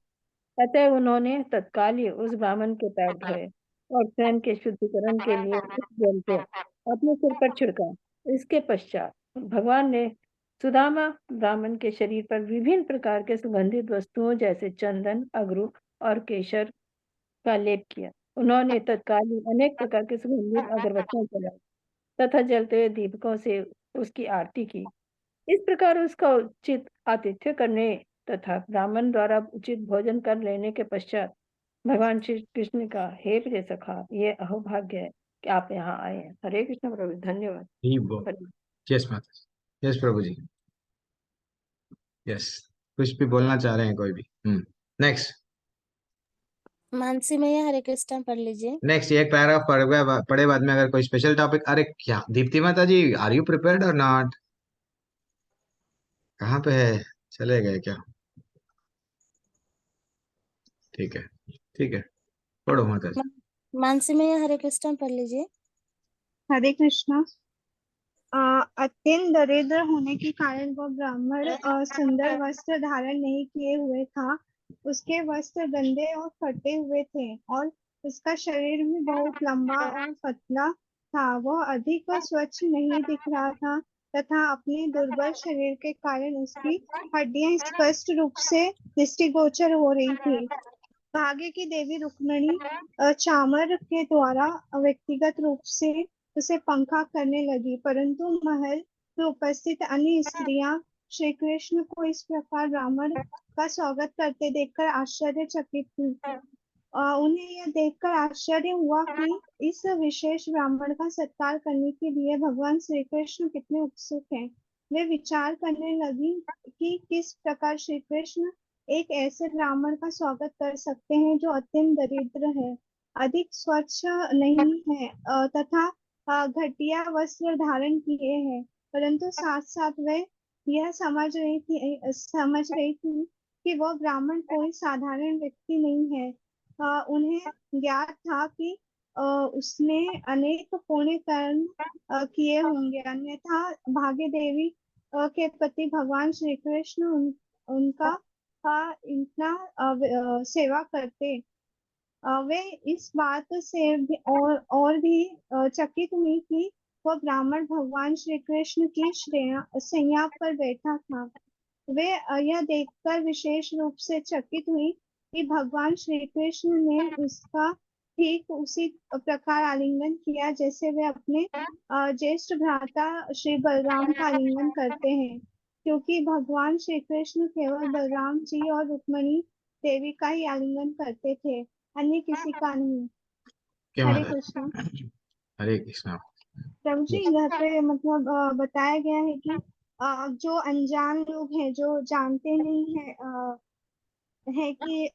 अतः उन्होंने तत्काल ही उस ब्राह्मण के पैर धोए और स्वयं के शुद्धिकरण के लिए उस जल को अपने सिर पर छिड़का। इसके पश्चात भगवान ने सुदामा ब्राह्मण के शरीर पर विभिन्न प्रकार के सुगंधित वस्तुओं जैसे चंदन, अगरू और केसर का लेप किया। उन्होंने तत्काल ही अनेक प्रकार के सुगंधित अगरबत्तियां जलाई तथा जलते हुए दीपकों से उसकी आरती की। इस प्रकार उसका उचित आतिथ्य करने तथा ब्राह्मण द्वारा उचित भोजन कर लेने के पश्चात भगवान श्री कृष्ण का, हे प्रिय सखा, ये अहोभाग्य है कि आप यहाँ आए हैं। हरे कृष्ण प्रभु, धन्यवाद। ही वो हरे यस माता जी, यस प्रभु जी, यस। कुछ भी बोलना चाह रहे हैं कोई भी? नेक्स्ट। मानसी मैया हरे कृष्ण पढ़ लीजिए। नेक्स्ट एक पैराग्राफ पढ़े बाद में अगर कोई स्पेशल टॉपिक, अरे क्या दीप्ति माता जी, आर यू प्रिपेयर्ड और नॉट? कहाँ पे है, चले गए क्या? ठीक है, ठीक है, पढ़ो माता जी। मानसी मैया हरे कृष्ण पढ़ लीजिए। हरे कृष्णा। अत्यंत दरिद्र होने के कारण वह ब्राह्मण सुंदर वस्त्र धारण नहीं किए हुए था। उसके वस्त्र गंदे और फटे हुए थे और उसका शरीर भी बहुत लंबा और पतला था। वह अधिक स्वच्छ नहीं दिख रहा था तथा अपने दुर्बल शरीर के कारण उसकी हड्डियां स्पष्ट रूप से दृष्टिगोचर हो रही थी। भाग्य की देवी रुक्मिणी चामर के द्वारा व्यक्तिगत रूप से उसे पंखा करने लगी, परंतु महल में उपस्थित अन्य स्त्रियां श्री कृष्ण को इस प्रकार ब्राह्मण का स्वागत करते देखकर आश्चर्यचकित हुई। उन्हें यह देखकर आश्चर्य हुआ कि इस विशेष ब्राह्मण का सत्कार करने के लिए भगवान श्री कृष्ण कितने उत्सुक हैं। वे विचार करने लगी कि किस प्रकार श्री कृष्ण एक ऐसे ब्राह्मण का स्वागत कर सकते हैं जो अत्यंत दरिद्र है, अधिक स्वच्छ नहीं है तथा घटिया वस्त्र धारण किए हैं, परंतु साथ साथ वे यह समझ रही थी कि वह ब्राह्मण कोई साधारण व्यक्ति नहीं है। उन्हें ज्ञात था कि उसने अनेक पुण्य कर्म किए होंगे, अन्यथा भाग्य देवी के पति भगवान श्री कृष्ण उनका इतना सेवा करते। वे इस बात से भी और भी चकित हुई कि वह ब्राह्मण भगवान श्री कृष्ण की शैया पर बैठा था। वे यह देखकर विशेष रूप से चकित हुई कि भगवान श्री कृष्ण ने उसका ठीक उसी प्रकार आलिंगन किया जैसे वे अपने ज्येष्ठ भ्राता श्री बलराम का आलिंगन करते हैं, क्योंकि भगवान श्री कृष्ण केवल बलराम जी और रुक्मिणी देवी का ही आलिंगन करते थे, अन्य किसी का नहीं। हरे कृष्ण। हरे कृष्णा। प्रभु जी, यहाँ पे मतलब बताया गया है कि जो अनजान लोग हैं, जो जानते नहीं है कि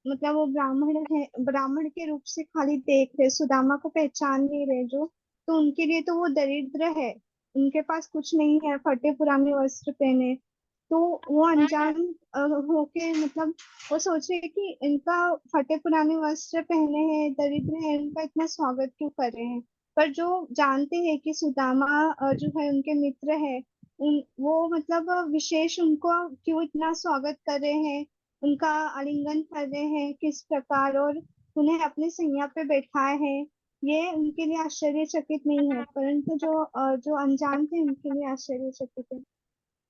मतलब वो ब्राह्मण है, ब्राह्मण के रूप से खाली देख रहे, सुदामा को पहचान नहीं रहे जो, तो उनके लिए तो वो दरिद्र है, उनके पास कुछ नहीं है, फटे पुराने वस्त्र पहने, तो वो अनजान होके मतलब वो सोच रहे कि इनका फटे पुराने वस्त्र पहने हैं, दरिद्र है, इनका इतना स्वागत क्यों कर रहे हैं। पर जो जानते हैं कि सुदामा जो है उनके मित्र है, वो मतलब विशेष उनको क्यों इतना स्वागत कर रहे हैं, उनका आलिंगन कर रहे हैं किस प्रकार, और उन्हें अपने सैया पे बैठाए हैं, ये उनके लिए आश्चर्यचकित नहीं है, परंतु जो अनजान थे उनके लिए आश्चर्यचकित है। तो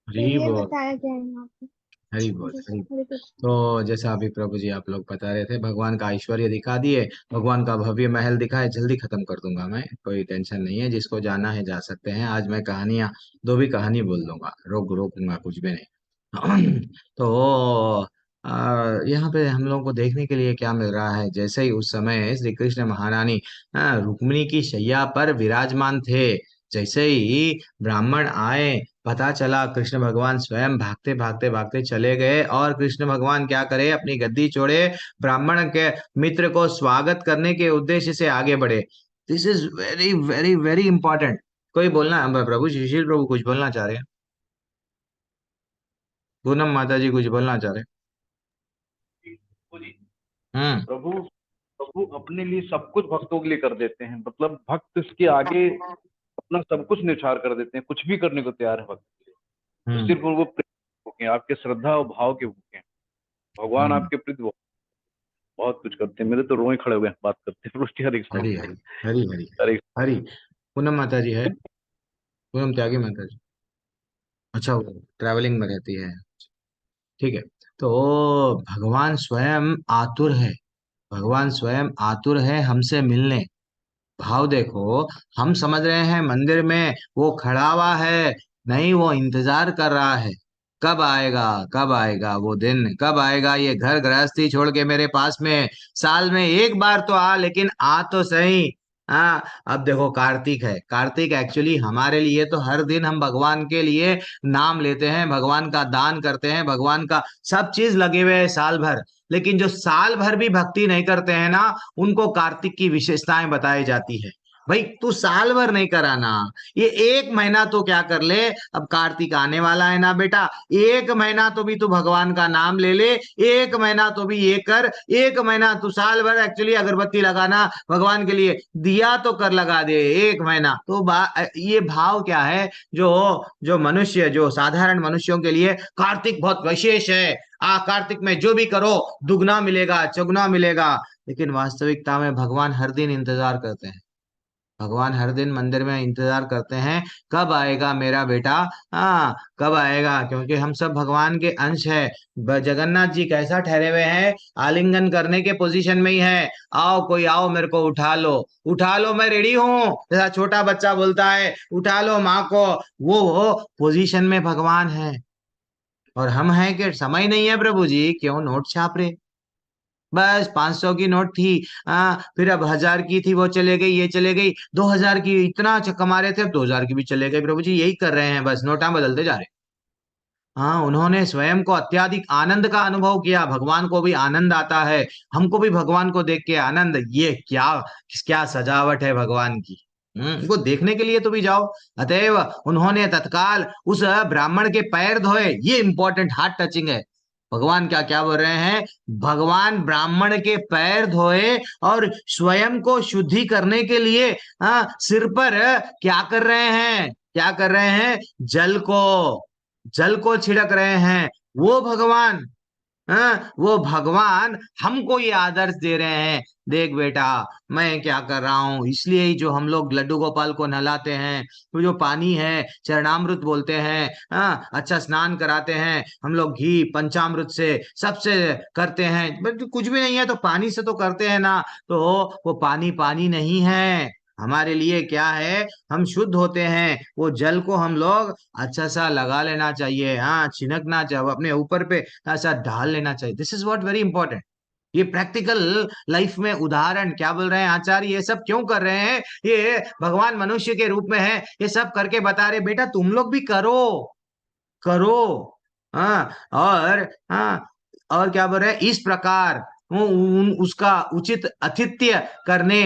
हरी ये बोल, बताया गया है यहाँ पे। हरी बोल, हरी। हरे कृष्ण। तो जैसा अभी प्रभु जी आप लोग बता रहे थे, भगवान का ऐश्वर्य दिखा दिए, भगवान का भव्य महल दिखाए, जल्दी खत्म कर दूंगा मैं, कोई टेंशन नहीं है, जिसको जाना है जा सकते हैं। आज मैं कहानियां, दो भी कहानी बोल दूंगा, रोकूंगा कुछ भी नहीं। तो यहाँ पे हम लोगों को देखने के लिए क्या मिल रहा है, जैसे ही उस समय श्री कृष्ण महारानी रुक्मिणी की शैया पर विराजमान थे, जैसे ही ब्राह्मण आए, पता चला, कृष्ण भगवान स्वयं भागते भागते भागते चले गए, और कृष्ण भगवान क्या करे, अपनी गद्दी छोड़े, ब्राह्मण के मित्र को स्वागत करने के उद्देश्य से आगे बढ़े। This is very very very important. कोई बोलना, प्रभु शिशिर प्रभु कुछ बोलना चाह रहे हैं? पूनम माता जी कुछ बोलना चाह रहे हैं? प्रभु प्रभु अपने लिए सब कुछ भक्तों के लिए कर देते हैं, मतलब भक्त इसके आगे अपना सब कुछ न्यौछावर कर देते हैं, कुछ भी करने को तैयार है भक्त के लिए। तो सिर्फ वो प्रेम भूखे हैं, आपके श्रद्धा और भाव के भूखे हैं, भगवान आपके प्रति बहुत कुछ करते हैं। मेरे तो रोए खड़े हुए हैं बात करते हैं। हरे कृष्ण। हरी हरी हरी हरी हरी। पूनम माता जी है, पूनम त्यागी माता जी। अच्छा, वो ट्रैवलिंग में रहती है। ठीक है। तो भगवान स्वयं आतुर है, भगवान स्वयं आतुर है हमसे मिलने। भाव देखो, हम समझ रहे हैं मंदिर में वो खड़ा हुआ है, नहीं, वो इंतजार कर रहा है। कब आएगा, कब आएगा वो दिन, कब आएगा ये घर गृहस्थी छोड़ के मेरे पास में। साल में एक बार तो आ, लेकिन आ तो सही। हाँ, अब देखो कार्तिक है, कार्तिक एक्चुअली हमारे लिए तो हर दिन हम भगवान के लिए नाम लेते हैं, भगवान का दान करते हैं, भगवान का सब चीज लगे हुए हैं साल भर। लेकिन जो साल भर भी भक्ति नहीं करते हैं ना, उनको कार्तिक की विशेषताएं बताई जाती है। भाई तू साल भर नहीं कराना, ये एक महीना तो क्या कर ले। अब कार्तिक आने वाला है ना बेटा, एक महीना तो भी तू भगवान का नाम ले ले, एक महीना तो भी ये कर। एक महीना तू, साल भर एक्चुअली अगरबत्ती लगाना भगवान के लिए, दिया तो कर लगा दे, एक महीना तो ये भाव क्या है, जो जो मनुष्य, जो साधारण मनुष्यों के लिए कार्तिक बहुत विशेष है। कार्तिक में जो भी करो दुगना मिलेगा, चौगुना मिलेगा। लेकिन वास्तविकता में भगवान हर दिन इंतजार करते हैं, भगवान हर दिन मंदिर में इंतजार करते हैं, कब आएगा मेरा बेटा। हाँ, कब आएगा, क्योंकि हम सब भगवान के अंश है। जगन्नाथ जी कैसा ठहरे हुए हैं, आलिंगन करने के पोजीशन में ही है। आओ, कोई आओ, मेरे को उठा लो, उठा लो, मैं रेडी हूँ, जैसा छोटा बच्चा बोलता है उठा लो माँ को। वो पोजीशन में भगवान है। और हम हैं कि समय नहीं है प्रभु जी, क्यों नोट छाप रहे। बस 500 की नोट थी, फिर अब 1000 की थी, वो चले गई, ये चले गई, 2000 की इतना कमा रहे थे, अब 2000 की भी चले गए। प्रभु जी यही कर रहे हैं, बस नोटा बदलते जा रहे। हाँ, उन्होंने स्वयं को अत्याधिक आनंद का अनुभव किया, भगवान को भी आनंद आता है, हमको भी भगवान को देख के आनंद। ये क्या क्या सजावट है भगवान की। वो देखने के लिए तो भी जाओ। अतएव उन्होंने तत्काल उस ब्राह्मण के पैर धोए, ये इंपॉर्टेंट, हार्ट टचिंग है। भगवान क्या क्या बोल रहे हैं, भगवान ब्राह्मण के पैर धोए और स्वयं को शुद्धि करने के लिए सिर पर क्या कर रहे हैं, क्या कर रहे हैं, जल को छिड़क रहे हैं। वो भगवान, वो भगवान हमको ये आदर्श दे रहे हैं, देख बेटा मैं क्या कर रहा हूं। इसलिए ही जो हम लोग लड्डू गोपाल को नहलाते हैं, तो जो पानी है चरणामृत बोलते हैं, अच्छा स्नान कराते हैं हम लोग, घी पंचामृत से सबसे करते हैं। कुछ भी नहीं है तो पानी से तो करते हैं ना। तो वो पानी पानी नहीं है हमारे लिए, क्या है, हम शुद्ध होते हैं। वो जल को हम लोग अच्छा सा लगा लेना चाहिए, हाँ, छिनकना चाहिए, अपने ऊपर पे ऐसा डाल लेना चाहिए। This is what very important. ये प्रैक्टिकल लाइफ में उदाहरण, क्या बोल रहे हैं आचार्य, ये सब क्यों कर रहे हैं, ये भगवान मनुष्य के रूप में है, ये सब करके बता रहे बेटा तुम लोग भी करो, करो। हाँ, और क्या बोल रहे हैं, इस प्रकार उसका उचित आतिथ्य करने,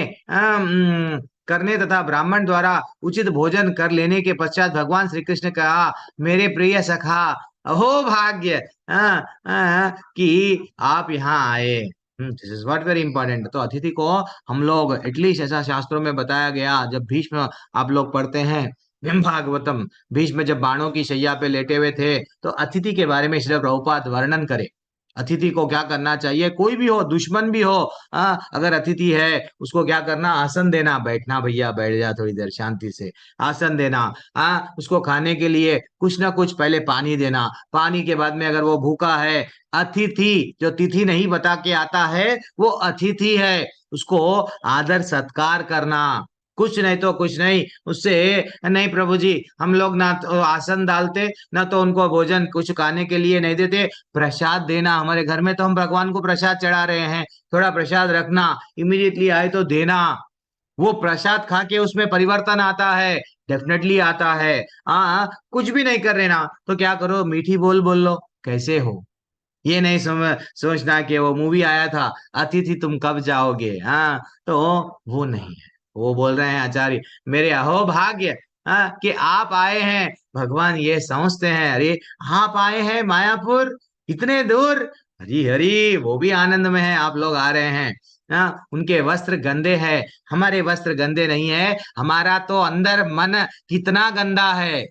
करने तथा ब्राह्मण द्वारा उचित भोजन कर लेने के पश्चात भगवान श्री कृष्ण कहा, मेरे प्रिय सखा, अहो भाग्य कि आप यहाँ आए। This is what very important. तो अतिथि को हम लोग एटलीस्ट, ऐसा शास्त्रों में बताया गया, जब भीष्म आप लोग पढ़ते हैं भीम भागवतम, भीष्म जब बाणों की शैया पे लेटे हुए थे, तो अतिथि के बारे में श्री प्रभुपाद वर्णन करे। अतिथि को क्या करना चाहिए, कोई भी हो, दुश्मन भी हो, अगर अतिथि है उसको क्या करना, आसन देना, बैठना भैया बैठ जा थोड़ी देर शांति से, आसन देना। उसको खाने के लिए कुछ ना कुछ पहले पानी देना, पानी के बाद में अगर वो भूखा है, अतिथि जो तिथि नहीं बता के आता है वो अतिथि है, उसको आदर सत्कार करना। कुछ नहीं तो कुछ नहीं, उससे नहीं प्रभु जी, हम लोग ना तो आसन डालते, ना तो उनको भोजन कुछ खाने के लिए नहीं देते। प्रसाद देना, हमारे घर में तो हम भगवान को प्रसाद चढ़ा रहे हैं, थोड़ा प्रसाद रखना, इमीडिएटली आए तो देना। वो प्रसाद खा के उसमें परिवर्तन आता है, डेफिनेटली आता है। कुछ भी नहीं कर रहे ना, तो क्या करो, मीठी बोल बोल लो, कैसे हो। ये नहीं सोचना कि वो मूवी आया था अतिथि तुम कब जाओगे, तो वो नहीं है। वो बोल रहे हैं आचार्य, मेरे अहो भाग्य कि आप आए हैं। भगवान ये समझते हैं, अरे आप आए हैं मायापुर इतने दूर, हरी हरी, वो भी आनंद में है, आप लोग आ रहे हैं। उनके वस्त्र गंदे हैं, हमारे वस्त्र गंदे नहीं है। हमारा तो अंदर मन कितना गंदा है,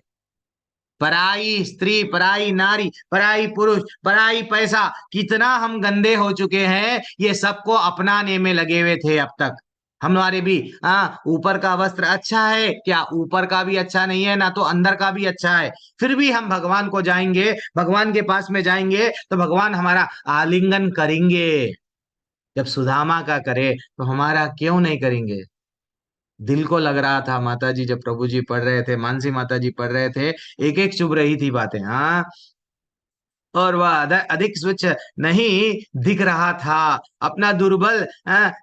पराई स्त्री, पराई नारी, पराई पुरुष, पराई पैसा, कितना हम गंदे हो चुके हैं, ये सबको अपनाने में लगे हुए थे अब तक। हमारे भी ऊपर का वस्त्र अच्छा है क्या? ऊपर का भी अच्छा नहीं है ना, तो अंदर का भी अच्छा है। फिर भी हम भगवान को जाएंगे, भगवान के पास में जाएंगे तो भगवान हमारा आलिंगन करेंगे। जब सुदामा का करे तो हमारा क्यों नहीं करेंगे? दिल को लग रहा था माता जी, जब प्रभु जी पढ़ रहे थे, मानसी माता जी पढ़ रहे थे, एक एक चुभ रही थी बातें। हाँ, और वह अधिक स्वच्छ नहीं दिख रहा था। अपना दुर्बल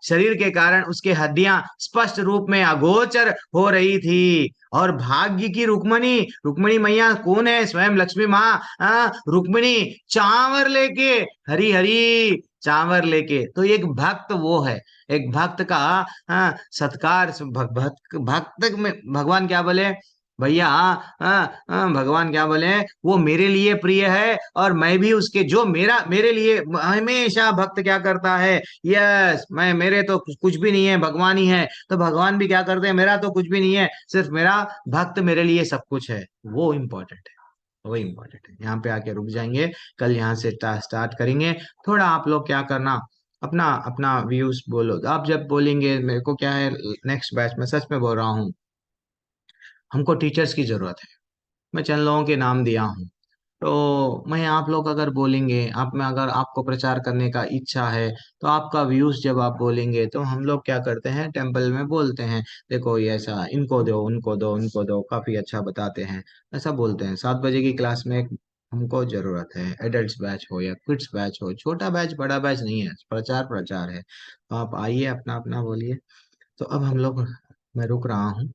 शरीर के कारण उसके हड्डियां स्पष्ट रूप में अगोचर हो रही थी। और भाग्य की रुक्मणी, रुक्मणी मैया कौन है? स्वयं लक्ष्मी माँ रुक्मणी चांवर लेके, हरी हरी चांवर लेके। तो एक भक्त वो है, एक भक्त का सत्कार, भक्त में भगवान क्या बोले भैया? भगवान क्या बोले? वो मेरे लिए प्रिय है और मैं भी उसके, जो मेरे लिए हमेशा भक्त क्या करता है? यस, मैं, मेरे तो कुछ भी नहीं है, भगवान ही है। तो भगवान भी क्या करते हैं? मेरा तो कुछ भी नहीं है, सिर्फ मेरा भक्त मेरे लिए सब कुछ है। वो इम्पोर्टेंट है, वो इम्पोर्टेंट है। यहाँ पे आके रुक जाएंगे, कल यहाँ से स्टार्ट करेंगे। थोड़ा आप लोग क्या करना, अपना अपना व्यूज बोलो। आप जब बोलेंगे मेरे को क्या है, नेक्स्ट बैच में सच में बोल रहा हूँ, हमको टीचर्स की जरूरत है। मैं चंद लोगों के नाम दिया हूँ, तो मैं, आप लोग अगर बोलेंगे, आप में अगर आपको प्रचार करने का इच्छा है, तो आपका व्यूज जब आप बोलेंगे तो हम लोग क्या करते हैं, टेम्पल में बोलते हैं, देखो ये ऐसा, इनको दो, उनको दो, उनको दो, काफी अच्छा बताते हैं, ऐसा बोलते हैं। 7 बजे की क्लास में हमको जरूरत है, एडल्ट्स बैच हो या किड्स बैच हो, छोटा बैच बड़ा बैच नहीं है, प्रचार प्रचार है। तो आप आइए, अपना अपना बोलिए। तो अब हम लोग, मैं रुक रहा हूँ।